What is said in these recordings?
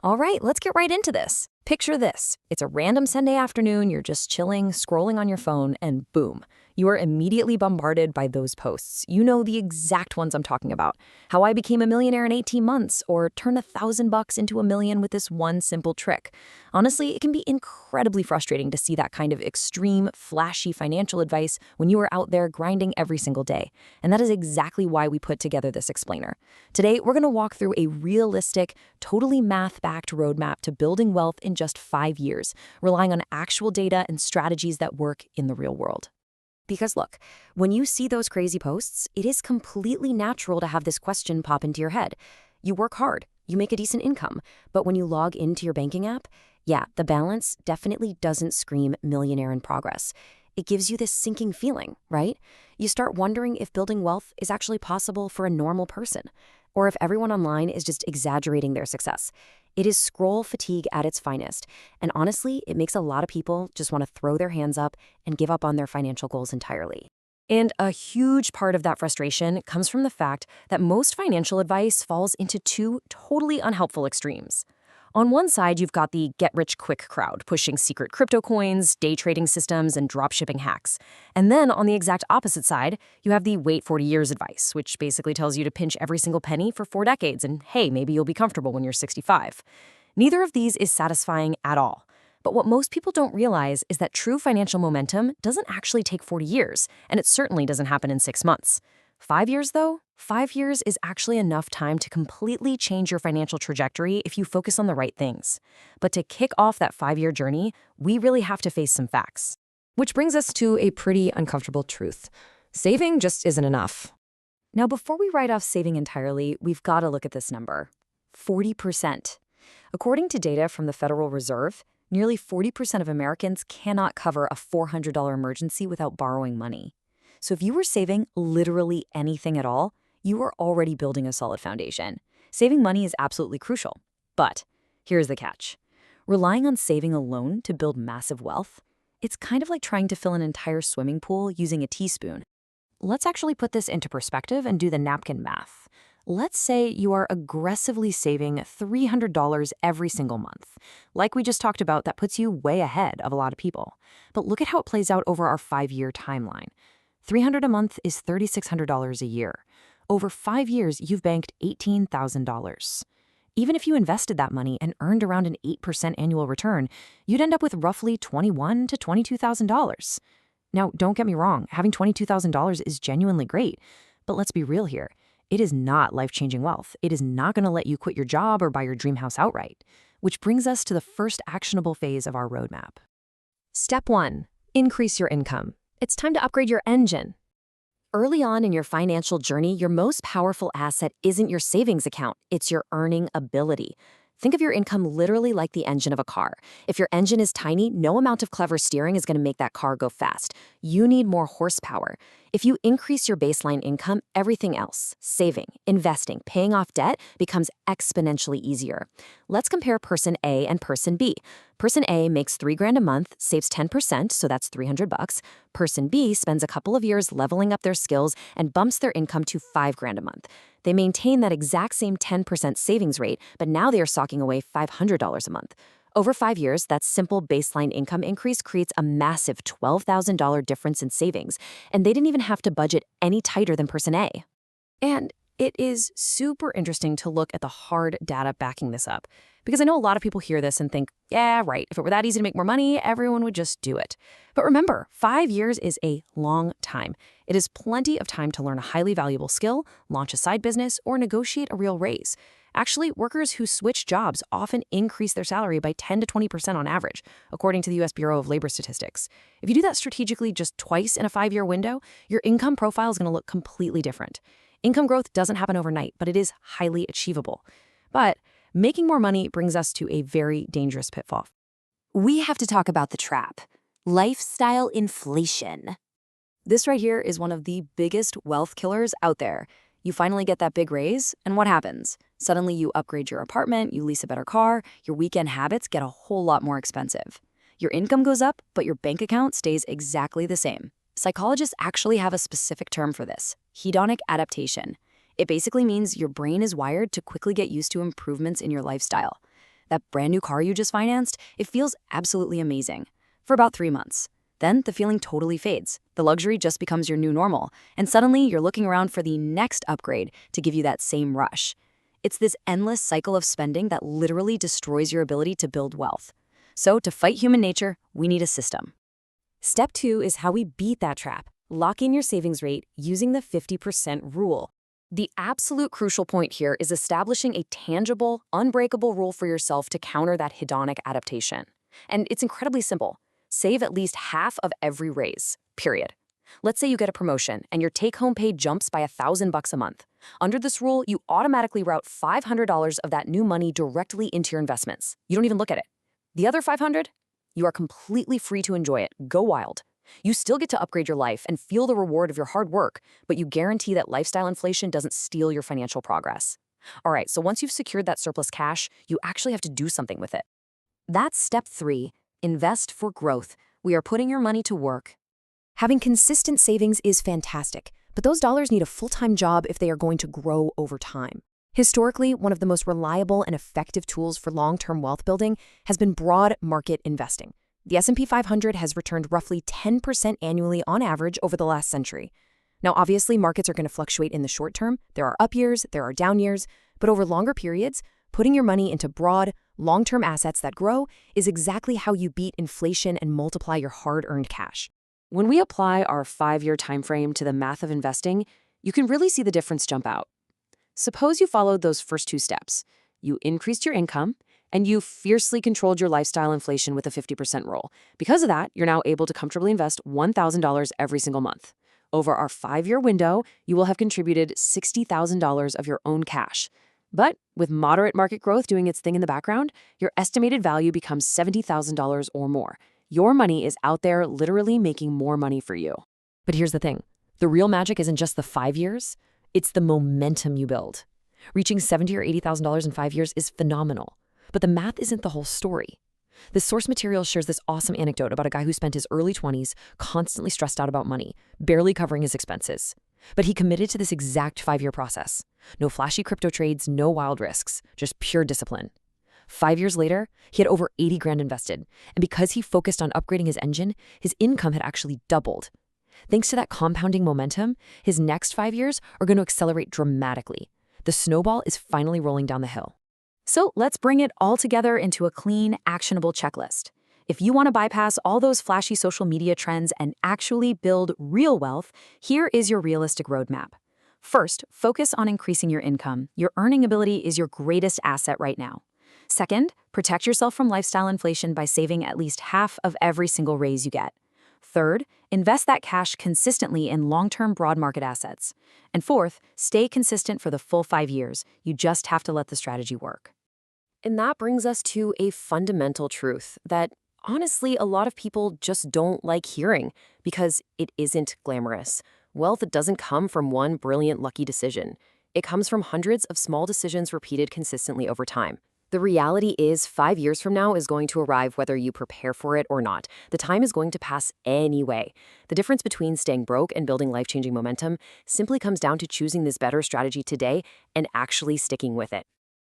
All right, let's get right into this. Picture this. It's a random Sunday afternoon, you're just chilling, scrolling on your phone, and boom, you are immediately bombarded by those posts. You know the exact ones I'm talking about. How I became a millionaire in 18 months, or turn $1,000 into $1 million with this one simple trick. Honestly, it can be incredibly frustrating to see that kind of extreme, flashy financial advice when you are out there grinding every single day. And that is exactly why we put together this explainer. Today, we're going to walk through a realistic, totally math-backed roadmap to building wealth in just 5 years, relying on actual data and strategies that work in the real world. Because look, when you see those crazy posts, it is completely natural to have this question pop into your head. You work hard, you make a decent income, but when you log into your banking app, yeah, the balance definitely doesn't scream millionaire in progress. It gives you this sinking feeling, right? You start wondering if building wealth is actually possible for a normal person, or if everyone online is just exaggerating their success. It is scroll fatigue at its finest, and honestly, it makes a lot of people just want to throw their hands up and give up on their financial goals entirely. And a huge part of that frustration comes from the fact that most financial advice falls into two totally unhelpful extremes. On one side, you've got the get-rich-quick crowd pushing secret crypto coins, day trading systems, and dropshipping hacks. And then on the exact opposite side, you have the wait 40 years advice, which basically tells you to pinch every single penny for 4 decades, and hey, maybe you'll be comfortable when you're 65. Neither of these is satisfying at all. But what most people don't realize is that true financial momentum doesn't actually take 40 years, and it certainly doesn't happen in 6 months. 5 years, though? 5 years is actually enough time to completely change your financial trajectory if you focus on the right things. But to kick off that 5-year journey, we really have to face some facts. Which brings us to a pretty uncomfortable truth. Saving just isn't enough. Now, before we write off saving entirely, we've got to look at this number. 40%. According to data from the Federal Reserve, nearly 40% of Americans cannot cover a $400 emergency without borrowing money. So if you were saving literally anything at all, you are already building a solid foundation. Saving money is absolutely crucial. But here's the catch. Relying on saving alone to build massive wealth, it's kind of like trying to fill an entire swimming pool using a teaspoon. Let's actually put this into perspective and do the napkin math. Let's say you are aggressively saving $300 every single month. Like we just talked about, that puts you way ahead of a lot of people. But look at how it plays out over our 5-year timeline. $300 a month is $3,600 a year. Over 5 years, you've banked $18,000. Even if you invested that money and earned around an 8% annual return, you'd end up with roughly $21,000 to $22,000. Now, don't get me wrong, having $22,000 is genuinely great, but let's be real here. It is not life-changing wealth. It is not going to let you quit your job or buy your dream house outright, which brings us to the first actionable phase of our roadmap. Step 1, increase your income. It's time to upgrade your engine. Early on in your financial journey, your most powerful asset isn't your savings account, it's your earning ability. Think of your income literally like the engine of a car. If your engine is tiny, no amount of clever steering is going to make that car go fast. You need more horsepower. If you increase your baseline income, everything else, saving, investing, paying off debt, becomes exponentially easier. Let's compare person A and person B. Person A makes $3,000 a month, saves 10%, so that's $300. Person B spends a couple of years leveling up their skills and bumps their income to $5,000 a month. They maintain that exact same 10% savings rate, but now they are socking away $500 a month. Over 5 years, that simple baseline income increase creates a massive $12,000 difference in savings, and they didn't even have to budget any tighter than person A. And it is super interesting to look at the hard data backing this up, because I know a lot of people hear this and think, yeah, right, if it were that easy to make more money, everyone would just do it. But remember, 5 years is a long time. It is plenty of time to learn a highly valuable skill, launch a side business, or negotiate a real raise. Actually, workers who switch jobs often increase their salary by 10 to 20% on average, according to the U.S. Bureau of Labor Statistics. If you do that strategically just twice in a 5-year window, your income profile is going to look completely different. Income growth doesn't happen overnight, but it is highly achievable. But making more money brings us to a very dangerous pitfall. We have to talk about the trap: lifestyle inflation. This right here is one of the biggest wealth killers out there. You finally get that big raise, and what happens? Suddenly you upgrade your apartment, you lease a better car, your weekend habits get a whole lot more expensive. Your income goes up, but your bank account stays exactly the same. Psychologists actually have a specific term for this: hedonic adaptation. It basically means your brain is wired to quickly get used to improvements in your lifestyle. That brand new car you just financed, it feels absolutely amazing. For about 3 months. Then the feeling totally fades. The luxury just becomes your new normal, and suddenly you're looking around for the next upgrade to give you that same rush. It's this endless cycle of spending that literally destroys your ability to build wealth. So to fight human nature, we need a system. Step 2 is how we beat that trap. Lock in your savings rate using the 50% rule. The absolute crucial point here is establishing a tangible, unbreakable rule for yourself to counter that hedonic adaptation. And it's incredibly simple. Save at least half of every raise, period. Let's say you get a promotion and your take-home pay jumps by $1,000 a month. Under this rule, you automatically route $500 of that new money directly into your investments. You don't even look at it. The other $500, you are completely free to enjoy it. Go wild. You still get to upgrade your life and feel the reward of your hard work, but you guarantee that lifestyle inflation doesn't steal your financial progress. All right, so once you've secured that surplus cash, you actually have to do something with it. That's step 3, invest for growth. We are putting your money to work. Having consistent savings is fantastic, but those dollars need a full-time job if they are going to grow over time. Historically, one of the most reliable and effective tools for long-term wealth building has been broad market investing. The S&P 500 has returned roughly 10% annually on average over the last century. Now, obviously, markets are going to fluctuate in the short term. There are up years, there are down years, but over longer periods, putting your money into broad, long-term assets that grow is exactly how you beat inflation and multiply your hard-earned cash. When we apply our 5-year time frame to the math of investing, you can really see the difference jump out. Suppose you followed those first 2 steps. You increased your income, and you fiercely controlled your lifestyle inflation with a 50% rule. Because of that, you're now able to comfortably invest $1,000 every single month. Over our 5-year window, you will have contributed $60,000 of your own cash. But with moderate market growth doing its thing in the background, your estimated value becomes $70,000 or more. Your money is out there literally making more money for you. But here's the thing. The real magic isn't just the 5 years. It's the momentum you build. Reaching $70,000 or $80,000 in 5 years is phenomenal. But the math isn't the whole story. The source material shares this awesome anecdote about a guy who spent his early 20s constantly stressed out about money, barely covering his expenses. But he committed to this exact 5-year process. No flashy crypto trades, no wild risks, just pure discipline. 5 years later, he had over 80 grand invested. And because he focused on upgrading his engine, his income had actually doubled. Thanks to that compounding momentum, his next 5 years are going to accelerate dramatically. The snowball is finally rolling down the hill. So let's bring it all together into a clean, actionable checklist. If you want to bypass all those flashy social media trends and actually build real wealth, here is your realistic roadmap. First, focus on increasing your income. Your earning ability is your greatest asset right now. Second, protect yourself from lifestyle inflation by saving at least half of every single raise you get. Third, invest that cash consistently in long-term broad market assets. And fourth, stay consistent for the full 5 years. You just have to let the strategy work. And that brings us to a fundamental truth that, honestly, a lot of people just don't like hearing because it isn't glamorous. Wealth doesn't come from one brilliant, lucky decision. It comes from hundreds of small decisions repeated consistently over time. The reality is 5 years from now is going to arrive whether you prepare for it or not. The time is going to pass anyway. The difference between staying broke and building life-changing momentum simply comes down to choosing this better strategy today and actually sticking with it.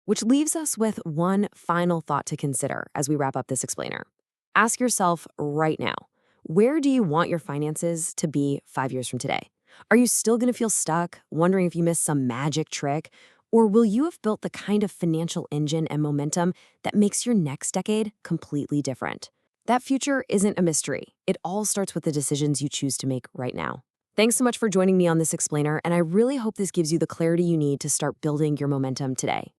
Which leaves us with one final thought to consider as we wrap up this explainer. Ask yourself right now, where do you want your finances to be 5 years from today? Are you still going to feel stuck, wondering if you missed some magic trick? Or will you have built the kind of financial engine and momentum that makes your next decade completely different? That future isn't a mystery. It all starts with the decisions you choose to make right now. Thanks so much for joining me on this explainer, and I really hope this gives you the clarity you need to start building your momentum today.